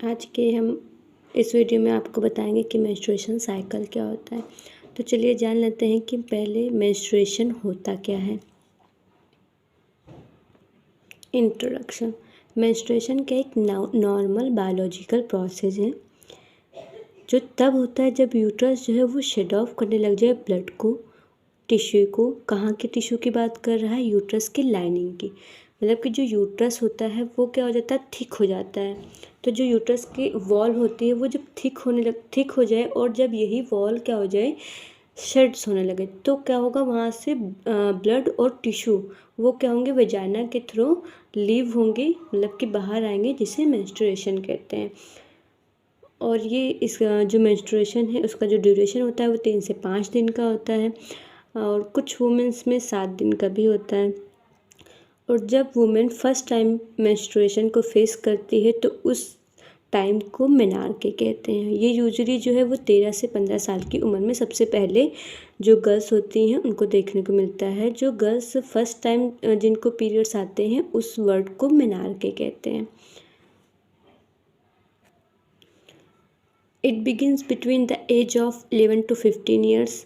आज के हम इस वीडियो में आपको बताएंगे कि मेंस्ट्रुएशन साइकिल क्या होता है। तो चलिए जान लेते हैं कि पहले मेंस्ट्रुएशन होता क्या है। इंट्रोडक्शन। मेंस्ट्रुएशन का एक नॉर्मल बायोलॉजिकल प्रोसेस है जो तब होता है जब यूट्रस जो है वो शेड ऑफ करने लग जाए ब्लड को, टिश्यू को। कहाँ के टिश्यू की बात कर रहा है? यूट्रस की लाइनिंग की। मतलब कि जो यूट्रस होता है वो क्या हो जाता है, थिक हो जाता है। तो जो यूट्रस की वॉल होती है वो जब थिक हो जाए और जब यही वॉल क्या हो जाए, शेड्स होने लगे, तो क्या होगा, वहाँ से ब्लड और टिश्यू वो क्या होंगे, वजाइना के थ्रू लीव होंगे, मतलब कि बाहर आएंगे, जिसे मेंस्ट्रुएशन कहते हैं। और ये इसका जो मेंस्ट्रुएशन है उसका जो ड्यूरेशन होता है वो 3 से 5 दिन का होता है, और कुछ वुमेंस में 7 दिन का भी होता है। और जब वुमेन फर्स्ट टाइम मेंस्ट्रुएशन को फेस करती है तो उस टाइम को मेनार्के कहते हैं। ये यूजुअली जो है वो 13 से 15 साल की उम्र में सबसे पहले जो गर्ल्स होती हैं उनको देखने को मिलता है। जो गर्ल्स फर्स्ट टाइम जिनको पीरियड्स आते हैं उस वर्ड को मेनार्के कहते हैं। It begins between the age of 11 to 15 years.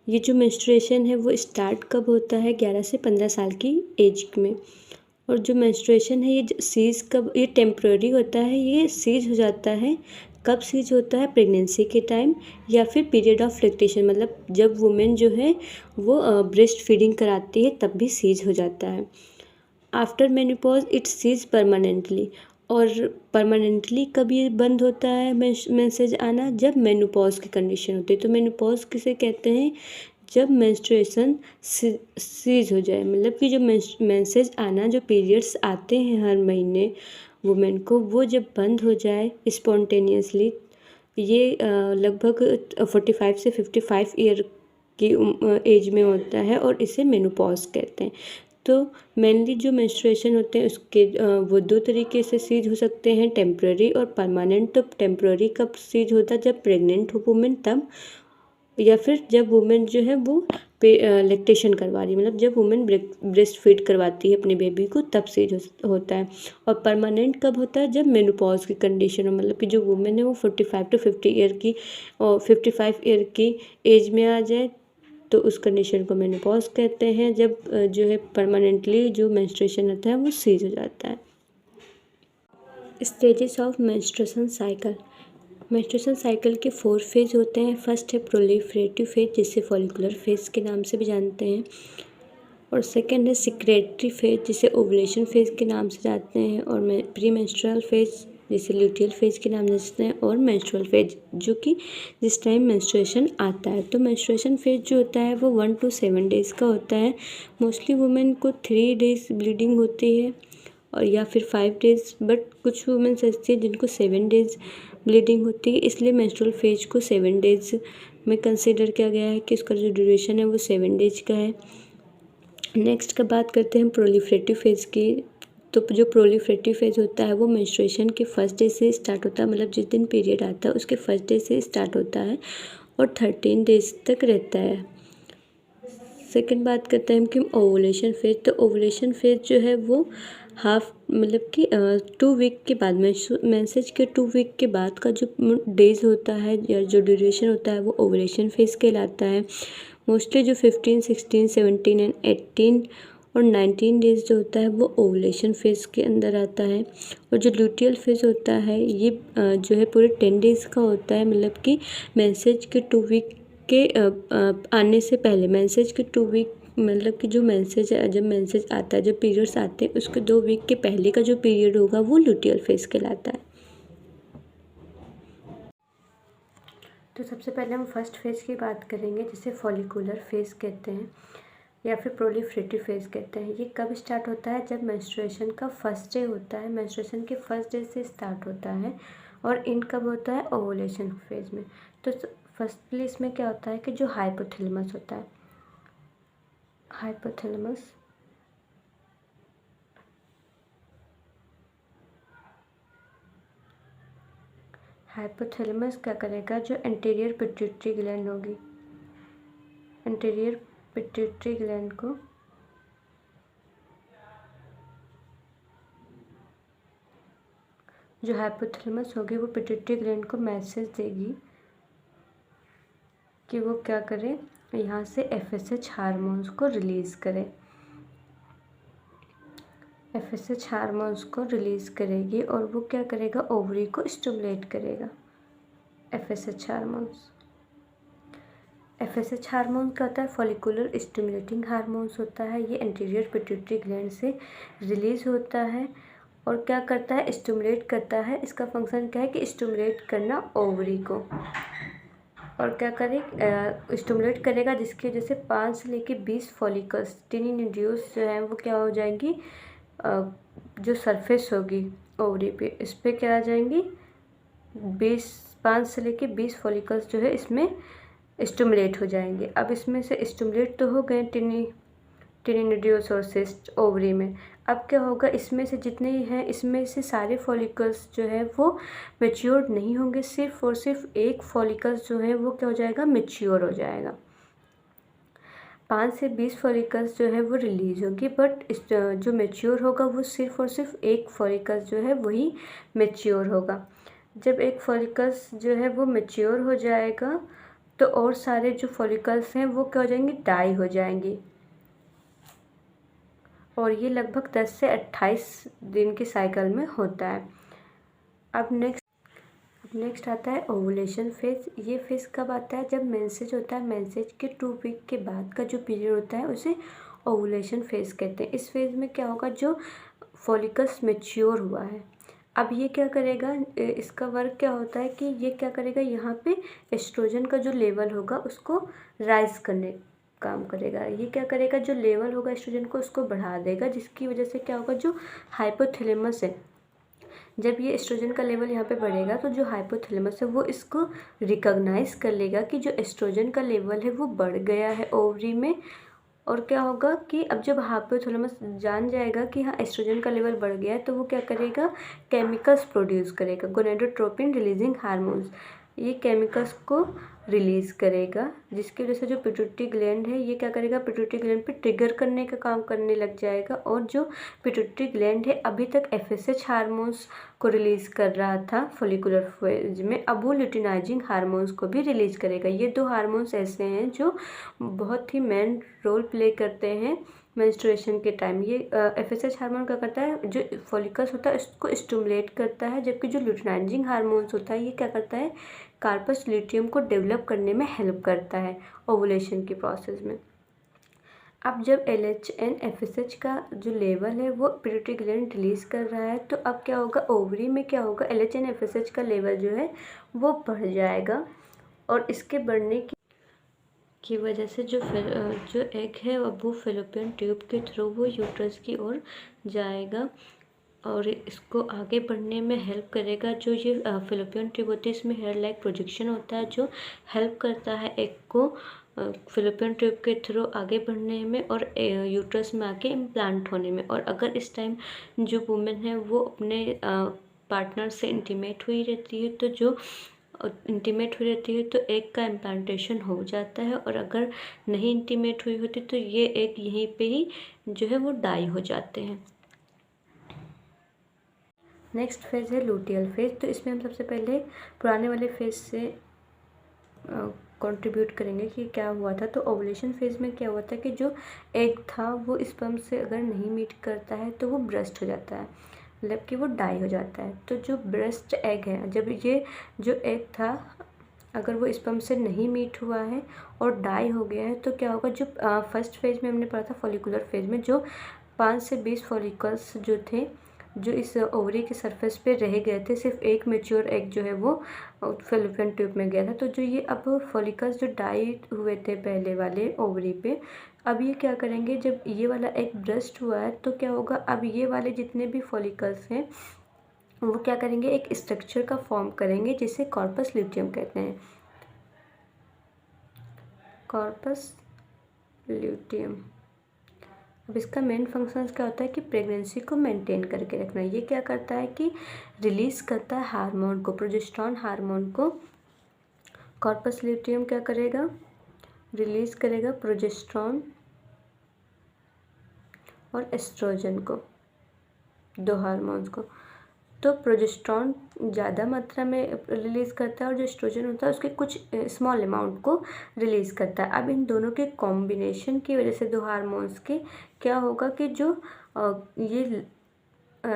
ये जो मेंस्ट्रुएशन है वो स्टार्ट कब होता है? 11 से 15 साल की एज में। और जो मेंस्ट्रुएशन है ये सीज कब, ये टेम्प्रेरी होता है, ये सीज हो जाता है कब सीज होता है? प्रेगनेंसी के टाइम या फिर पीरियड ऑफ लैक्टेशन, मतलब जब वुमेन जो है वो ब्रेस्ट फीडिंग कराती है तब भी सीज हो जाता है। After menopause it cease permanently. और परमानेंटली कब ये बंद होता है मेंसेज आना? जब मेनोपॉज की कंडीशन होती है। तो मेनोपॉज किसे कहते हैं? जब मेंस्ट्रुएशन सीज हो जाए, मतलब कि जो मेंसेज आना, जो पीरियड्स आते हैं हर महीने वुमेन को, वो जब बंद हो जाए स्पॉन्टेनियसली। ये लगभग 45 से 55 ईयर की एज में होता है और इसे मेनोपॉज कहते हैं। तो मेनली जो मेंस्ट्रुएशन होते हैं उसके वो 2 तरीके से सीज हो सकते हैं, टेम्प्रेरी और परमानेंट। तो टेम्प्रेरी कब सीज होता है? जब प्रेग्नेंट हो वुमेन तब, या फिर जब वुमेन जो है वो लैक्टेशन करवा रही है, मतलब जब वुमेन ब्रेस्ट फीड करवाती है अपने बेबी को, तब सीज होता है। और परमानेंट कब होता है? जब मेनोपॉज की कंडीशन हो, मतलब कि जो वुमेन है वो 45 to 50 ईयर की और 55 ईयर की एज में आ जाए, तो उस कंडीशन को मेनोपॉज कहते हैं। जब जो है परमानेंटली जो मेंस्ट्रुएशन होता है वो सीज हो जाता है। Stages of menstruation cycle. Menstruation cycle के 4 फेज होते हैं। फर्स्ट है प्रोलिफरेटिव फेज, जिसे फॉलिकुलर फेज के नाम से भी जानते हैं। और सेकंड है सिक्रेटरी फेज, जिसे ओवुलेशन फेज के नाम से जानते हैं। और प्री मेंस्ट्रुअल फेज, जिसे ल्यूटियल फेज के नाम से जानते हैं। और मेंस्ट्रुअल फेज, जो कि जिस टाइम मेंस्ट्रुएशन आता है। तो मेंस्ट्रुएशन फेज जो होता है वो 1 to 7 डेज़ का होता है। मोस्टली वुमेन को 3 डेज़ ब्लीडिंग होती है और या फिर 5 डेज़, बट कुछ वुमेन ऐसी है जिनको 7 डेज़ ब्लीडिंग होती है, इसलिए मेंस्ट्रुअल फेज को 7 डेज़ में कंसिडर किया गया है कि उसका जो ड्यूरेशन है वो 7 डेज का है। नेक्स्ट का बात करते हैं प्रोलिफरेटिव फेज़ की। तो जो प्रोलिफरेटिव फेज़ होता है वो मेंस्ट्रुएशन के फर्स्ट डे से स्टार्ट होता है, मतलब जिस दिन पीरियड आता है उसके फर्स्ट डे से स्टार्ट होता है और 13 डेज तक रहता है। सेकंड बात करते हैं हम कि ओवुलेशन फेज। तो ओवुलेशन फेज जो है वो हाफ, मतलब कि 2 वीक के बाद, मेंसेज के 2 वीक के बाद का जो डेज होता है या जो ड्यूरेशन होता है वो ओवुलेशन फेज कहलाता है। मोस्टली जो 15, 16, 17 एंड 18 और 19 डेज जो होता है वो ओवुलेशन फेज़ के अंदर आता है। और जो ल्यूटियल फेज़ होता है ये जो है पूरे 10 डेज़ का होता है, मतलब कि मेंसेज के 2 वीक के आने से पहले, मेंसेज के 2 वीक, मतलब कि जो मेंसेज है, जब मेंसेज आता है, जब पीरियड्स आते हैं उसके 2 वीक के पहले का जो पीरियड होगा वो ल्यूटियल फेज़ कहलाता है। तो सबसे पहले हम फर्स्ट फेज़ की बात करेंगे, जिसे फॉलिकुलर फेज़ कहते हैं या फिर प्रोलिफरेटिव फेज़ कहते हैं। ये कब स्टार्ट होता है? जब मेंस्ट्रुएशन का फर्स्ट डे होता है, मेंस्ट्रुएशन के फर्स्ट डे से स्टार्ट होता है। और इन कब होता है? ओवुलेशन फेज में। तो फर्स्टली इसमें क्या होता है कि जो हाइपोथैलेमस होता है, हाइपोथैलेमस हाइपोथैलेमस क्या करेगा? जो एंटीरियर पिट्यूटरी ग्लैंड होगी, एंटीरियर पिट्यूटरी ग्लैंड को जो हाइपोथैलेमस होगी वो पिट्यूटरी ग्लैंड को मैसेज देगी कि वो क्या करे, यहाँ से FSH हार्मोन्स को रिलीज़ करे। FSH हार्मोन्स को रिलीज़ करेगी और वो क्या करेगा, ओवरी को स्टिमुलेट करेगा। FSH हार्मोन्स क्या होता है, फॉलिकुलर स्टिमुलेटिंग हार्मोन्स होता है। ये एंटीरियर पिट्यूटरी ग्लैंड से रिलीज़ होता है और क्या करता है, स्टिमुलेट करता है। इसका फंक्शन क्या है कि स्टिमुलेट करना ओवरी को, और क्या करे, स्टिमुलेट करेगा जिसकी वजह से 5 से लेके 20 फॉलिकल्स टिनी न्यूड्यूल्स जो है वो क्या हो जाएंगी, जो सरफेस होगी ओवरी पे, इस पर क्या आ जाएंगी, 5 से लेके 20 फॉलिकल्स जो है इसमें स्टिमुलेट हो जाएंगे। अब इसमें से स्टिमुलेट तो हो गए टिनी न्यूड्यूल्स और सिस्ट ओवरी में। अब क्या होगा, इसमें से जितने हैं इसमें से सारे फॉलिकल्स जो है वो मैच्योर नहीं होंगे, सिर्फ और सिर्फ एक फॉलिकल्स जो है वो क्या हो जाएगा, मैच्योर हो जाएगा। 5 से 20 फॉलिकल्स जो है वो रिलीज होगी, बट जो मैच्योर होगा वो सिर्फ और सिर्फ एक फॉलिकल्स जो है वही मैच्योर होगा। जब एक फॉलिकल्स जो है वो मैच्योर हो जाएगा तो और सारे जो फॉलिकल्स हैं वो क्या हो जाएंगे, डाई हो जाएंगी, और ये लगभग 10 से 28 दिन के साइकिल में होता है। अब नेक्स्ट आता है ओवुलेशन फेज। ये फेज कब आता है, जब मेंसेज होता है। मेंसेज के 2 वीक के बाद का जो पीरियड होता है उसे ओवुलेशन फेज कहते हैं। इस फेज में क्या होगा, जो फॉलिकल्स मैच्योर हुआ है, अब ये क्या करेगा, इसका वर्क क्या होता है कि ये क्या करेगा, यहाँ पे एस्ट्रोजन का जो लेवल होगा उसको राइज करने काम करेगा। ये क्या करेगा, जो लेवल होगा एस्ट्रोजन को उसको बढ़ा देगा, जिसकी वजह से क्या होगा, जो हाइपोथैलेमस है, जब ये एस्ट्रोजन का लेवल यहाँ पे बढ़ेगा तो जो हाइपोथैलेमस है वो इसको रिकॉग्नाइज कर लेगा कि जो एस्ट्रोजन का लेवल है वो बढ़ गया है ओवरी में। और क्या होगा कि अब जब हाइपोथैलेमस जान जाएगा कि हाँ एस्ट्रोजन का लेवल बढ़ गया है तो वो क्या करेगा, केमिकल्स प्रोड्यूस करेगा, गोनेडोट्रोपिन रिलीजिंग हार्मोन्स। ये केमिकल्स को रिलीज़ करेगा, जिसकी वजह से जो पिट्यूटरी ग्लैंड है ये क्या करेगा, पिट्यूटरी ग्लैंड पे ट्रिगर करने का काम करने लग जाएगा। और जो पिट्यूटरी ग्लैंड है अभी तक FSH हार्मोन्स को रिलीज़ कर रहा था फॉलिकुलर फेज में, अब वो ल्यूटिनाइजिंग हार्मोन्स को भी रिलीज़ करेगा। ये 2 हार्मोन्स ऐसे हैं जो बहुत ही मेन रोल प्ले करते हैं मेंस्ट्रुएशन के टाइम। ये FSH हार्मोन क्या करता है, जो फॉलिकल्स होता है उसको स्टिमुलेट करता है, जबकि जो ल्यूटिनाइजिंग हार्मोन्स होता है ये क्या करता है, कार्पस ल्यूटियम को डेवलप करने में हेल्प करता है ओवुलेशन की प्रोसेस में। अब जब LHN FSH का जो लेवल है वो पिट्यूटरी ग्लैंड रिलीज़ कर रहा है, तो अब क्या होगा, ओवरी में क्या होगा, LHN FSH का लेवल जो है वो बढ़ जाएगा, और इसके बढ़ने की वजह से जो एग है वो फेलोपियन ट्यूब के थ्रू वो यूट्रस की ओर जाएगा और इसको आगे बढ़ने में हेल्प करेगा। जो ये फेलोपियन ट्यूब होती है इसमें हेयर लाइक प्रोजेक्शन होता है जो हेल्प करता है एग को फेलोपियन ट्यूब के थ्रू आगे बढ़ने में और यूट्रस में आके इम्प्लांट होने में। और अगर इस टाइम जो वुमेन है वो अपने पार्टनर से इंटीमेट हुई रहती है तो तो एग का इम्प्लांटेशन हो जाता है, और अगर नहीं इंटीमेट हुई होती तो ये एग यहीं पे ही जो है वो डाई हो जाते हैं। नेक्स्ट फेज़ है लूटियल फेज़। तो इसमें हम सबसे पहले पुराने वाले फेज़ से कंट्रीब्यूट करेंगे कि क्या हुआ था। तो ओवुलेशन फेज़ में क्या हुआ था कि जो एग था वो स्पर्म से अगर नहीं मीट करता है तो वो ब्रस्ट हो जाता है, मतलब कि वो डाई हो जाता है। तो जो ब्रेस्ट एग है, जब ये जो एग था अगर वो स्पर्म से नहीं मीट हुआ है और डाई हो गया है तो क्या होगा, जो फर्स्ट फेज़ में हमने पढ़ा था फॉलिकुलर फेज़ में, जो 5 से 20 फॉलिकल्स जो थे जो इस ओवरी के सरफेस पे रह गए थे, सिर्फ एक मैच्योर एग जो है वो फेलोपियन ट्यूब में गया था। तो जो ये अब फॉलिकल्स जो डाई हुए थे पहले वाले ओवरी पे, अब ये क्या करेंगे, जब ये वाला एग ब्रस्ट हुआ है तो क्या होगा, अब ये वाले जितने भी फॉलिकल्स हैं वो क्या करेंगे, एक स्ट्रक्चर का फॉर्म करेंगे जिसे कॉर्पस ल्यूटियम कहते हैं। Corpus luteum. अब इसका मेन फंक्शन क्या होता है कि प्रेगनेंसी को मेंटेन करके रखना। ये क्या करता है कि रिलीज़ करता है हार्मोन को, प्रोजेस्टेरॉन हार्मोन को। कॉर्पस ल्यूटियम क्या करेगा, रिलीज़ करेगा प्रोजेस्टेरॉन और एस्ट्रोजन को, 2 हार्मोन्स को। तो प्रोजेस्टेरॉन ज़्यादा मात्रा में रिलीज़ करता है और जो एस्ट्रोजन होता है उसके कुछ स्मॉल अमाउंट को रिलीज़ करता है। अब इन दोनों के कॉम्बिनेशन की वजह से, दो हार्मोन्स के, क्या होगा कि जो ये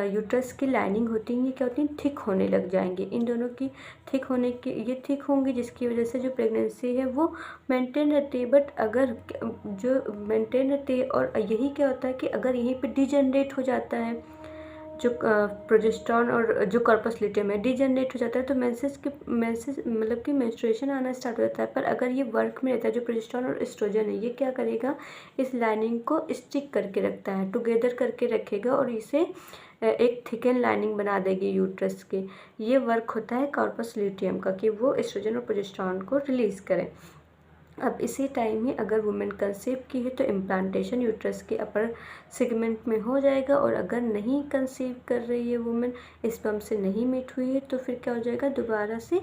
यूट्रस की लाइनिंग होती है, ये क्या होती है, थिक होने लग जाएंगी। इन दोनों की थिक होने की, ये थिक होंगी जिसकी वजह से जो प्रेगनेंसी है वो मेंटेन रहती है। बट अगर जो मेंटेन रहती है, और यही क्या होता है कि अगर यहीं पे डिजनरेट हो जाता है, जो प्रोजेस्टेरॉन और जो कॉर्पस ल्यूटेयम है डिजनरेट हो जाता है, तो मेंसेस मतलब कि मेंस्ट्रुएशन आना स्टार्ट हो जाता है। पर अगर ये वर्क में रहता है, जो प्रोजेस्टेरॉन और एस्ट्रोजन है, ये क्या करेगा, इस लाइनिंग को स्टिक करके रखता है, टुगेदर करके रखेगा और इसे एक थिकन लाइनिंग बना देगी यूट्रस के। ये वर्क होता है कॉर्पस ल्यूटेयम का, कि वो एस्ट्रोजन और प्रोजेस्टेरॉन को रिलीज़ करें। अब इसी टाइम ही अगर वुमेन कंसीव की है तो इम्प्लांटेशन यूट्रस के अपर सेगमेंट में हो जाएगा, और अगर नहीं कंसीव कर रही है वुमेन, स्पर्म से नहीं मीट हुई है, तो फिर क्या हो जाएगा, दोबारा से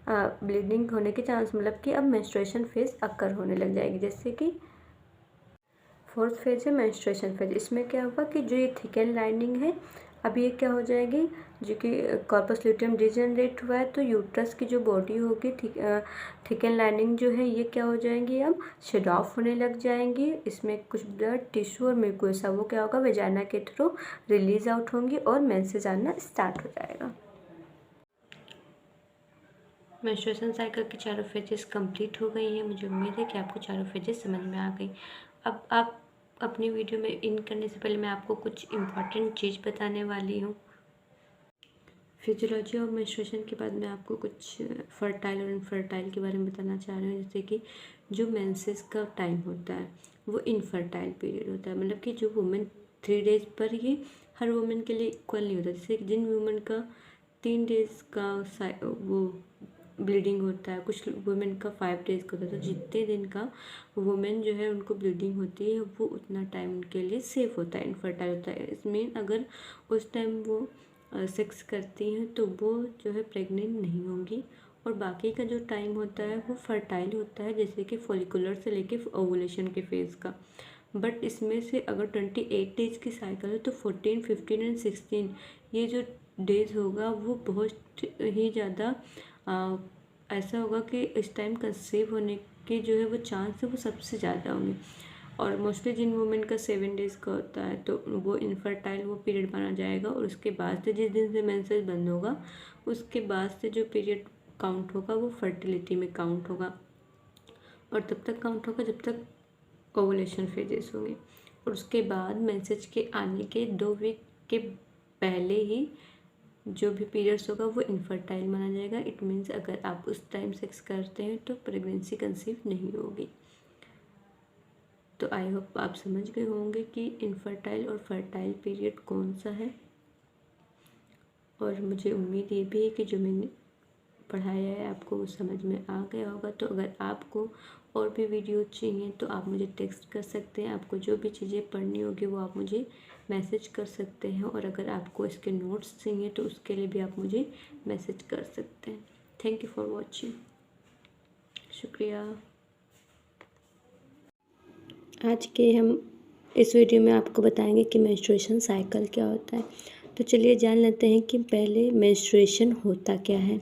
ब्लीडिंग होने के चांस, मतलब कि अब मेंस्ट्रुएशन फेज अकर होने लग जाएगी। जैसे कि फोर्थ फेज है मेंस्ट्रुएशन फेज। इसमें क्या होगा कि जो ये थिकन लाइनिंग है, अब ये क्या हो जाएगी, जो कि कॉर्पस ल्यूटेयम डिजनरेट हुआ है, तो यूट्रस की जो बॉडी होगी, थिकन लाइनिंग जो है, ये क्या हो जाएंगी, अब शेड ऑफ होने लग जाएंगी। इसमें कुछ ब्लड टिश्यू और म्यूकोसा, वो क्या होगा, वेजाइना के थ्रू रिलीज आउट होंगी और मेंसेस आना स्टार्ट हो जाएगा। मेंस्ट्रुएशन साइकिल की चारों फेजेस कंप्लीट हो गई हैं। मुझे उम्मीद है कि आपको चारों फेजेस समझ में आ गई। अब आप अपनी वीडियो में इन करने से पहले मैं आपको कुछ इम्पॉर्टेंट चीज़ बताने वाली हूँ। फिजियोलॉजी और मेंस्ट्रुएशन के बाद मैं आपको कुछ फर्टाइल और इनफर्टाइल के बारे में बताना चाह रही हूँ। जैसे कि जो मेंसेस का टाइम होता है वो इनफर्टाइल पीरियड होता है, मतलब कि जो वुमेन 3 डेज पर, ये हर वुमेन के लिए इक्वल नहीं होता। जैसे जिन वुमेन का 3 डेज का वो ब्लीडिंग होता है, कुछ वुमेन का 5 डेज का होता है, तो जितने दिन का वुमेन जो है उनको ब्लीडिंग होती है वो उतना टाइम उनके लिए सेफ होता है, इनफर्टाइल होता है। इसमें अगर उस टाइम वो सेक्स करती हैं तो वो जो है प्रेग्नेंट नहीं होंगी, और बाकी का जो टाइम होता है वो फर्टाइल होता है, जैसे कि फॉलिकुलर से लेके ओवुलेशन के फेज़ का। बट इसमें से अगर 28 डेज की साइकिल है तो 14, 15 एंड 16 ये जो डेज होगा वो बहुत ही ज़्यादा ऐसा होगा कि इस टाइम कंसीव होने के जो है वो चांस है वो सबसे ज़्यादा होंगे। और मोस्टली जिन वुमेन का 7 डेज़ का होता है तो वो इनफर्टाइल वो पीरियड माना जाएगा, और उसके बाद से जिस दिन से मेंसेस बंद होगा उसके बाद से जो पीरियड काउंट होगा वो फर्टिलिटी में काउंट होगा, और तब तक काउंट होगा जब तक ओवुलेशन फेजेस होंगे। और उसके बाद मेंसेस के आने के 2 वीक के पहले ही जो भी पीरियड्स होगा वो इनफर्टाइल माना जाएगा। इट मीन्स अगर आप उस टाइम सेक्स करते हैं तो प्रेगनेंसी कंसीव नहीं होगी। तो आई होप आप समझ गए होंगे कि इनफर्टाइल और फर्टाइल पीरियड कौन सा है, और मुझे उम्मीद ये भी है कि जो मैंने पढ़ाया है आपको वो समझ में आ गया होगा। तो अगर आपको और भी वीडियो चाहिए तो आप मुझे टेक्स्ट कर सकते हैं, आपको जो भी चीज़ें पढ़नी होगी वो आप मुझे मैसेज कर सकते हैं, और अगर आपको इसके नोट्स चाहिए तो उसके लिए भी आप मुझे मैसेज कर सकते हैं। थैंक यू फॉर वॉचिंग, शुक्रिया। आज के हम इस वीडियो में आपको बताएंगे कि मेंस्ट्रुएशन साइकिल क्या होता है। तो चलिए जान लेते हैं कि पहले मेंस्ट्रुएशन होता क्या है।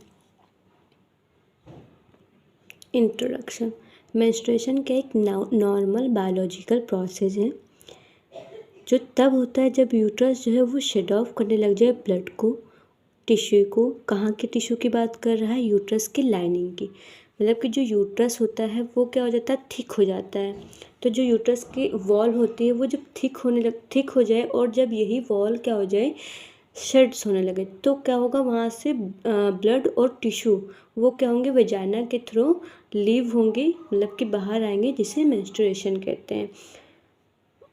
इंट्रोडक्शन। मेंस्ट्रुएशन का एक नॉर्मल बायोलॉजिकल प्रोसेस है जो तब होता है जब यूट्रस जो है वो शेड ऑफ करने लग जाए ब्लड को, टिश्यू को। कहाँ के टिश्यू की बात कर रहा है, यूट्रस की लाइनिंग की। मतलब कि जो यूट्रस होता है वो क्या हो जाता है, थिक हो जाता है। तो जो यूट्रस की वॉल होती है वो जब थिक हो जाए, और जब यही वॉल क्या हो जाए, शेड्स होने लगे, तो क्या होगा, वहाँ से ब्लड और टिश्यू वो क्या होंगे, वेजाइना के थ्रू लीव होंगे, मतलब कि बाहर आएंगे, जिसे मेंस्ट्रुएशन कहते हैं।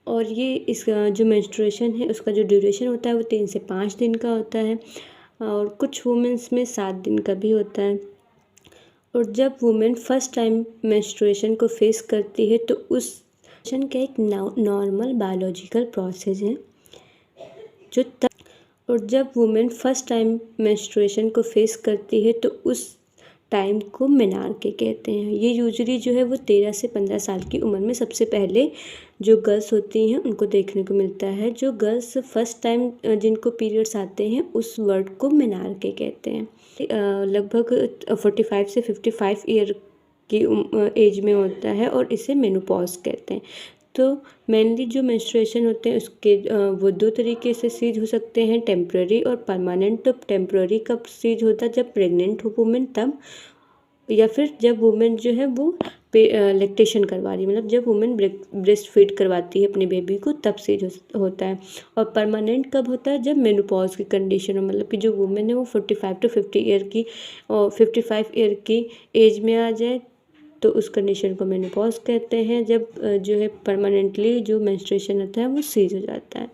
और ये इसका जो मेंस्ट्रुएशन है उसका जो ड्यूरेशन होता है वो 3 से 5 दिन का होता है, और कुछ वुमेंस में 7 दिन का भी होता है। और जब वुमेन फर्स्ट टाइम मेंस्ट्रुएशन को फेस करती है तो उस का एक नॉर्मल बायोलॉजिकल प्रोसेस है जो और जब वुमेन फर्स्ट टाइम मेंस्ट्रुएशन को फेस करती है तो उस टाइम को मेनार्के कहते हैं। ये यूजुअली जो है वो 13 से 15 साल की उम्र में सबसे पहले जो गर्ल्स होती हैं उनको देखने को मिलता है। जो गर्ल्स फर्स्ट टाइम जिनको पीरियड्स आते हैं उस वर्ड को मेनार्के कहते हैं। लगभग 45 से 55 ईयर की एज में होता है और इसे मेनोपॉज कहते हैं। तो मेनली जो मेंस्ट्रुएशन होते हैं उसके वो दो तरीके से सीज हो सकते हैं, टेम्पररी और परमानेंट। तो टेम्पररी कब सीज होता है? जब प्रेग्नेंट हो वुमेन तब, या फिर जब वुमेन जो है वो लैक्टेशन करवा रही है, मतलब जब वुमेन ब्रेस्ट फीड करवाती है अपने बेबी को तब सीज होता है। और परमानेंट कब होता है? जब मेनोपॉज की कंडीशन हो, मतलब कि जो वुमेन है वो 45 to 50 ईयर की और 55 ईयर की एज में आ जाए तो उस कंडीशन को मेनोपॉज कहते हैं। जब जो है परमानेंटली जो मेंस्ट्रुएशन होता है वो सीज हो जाता है।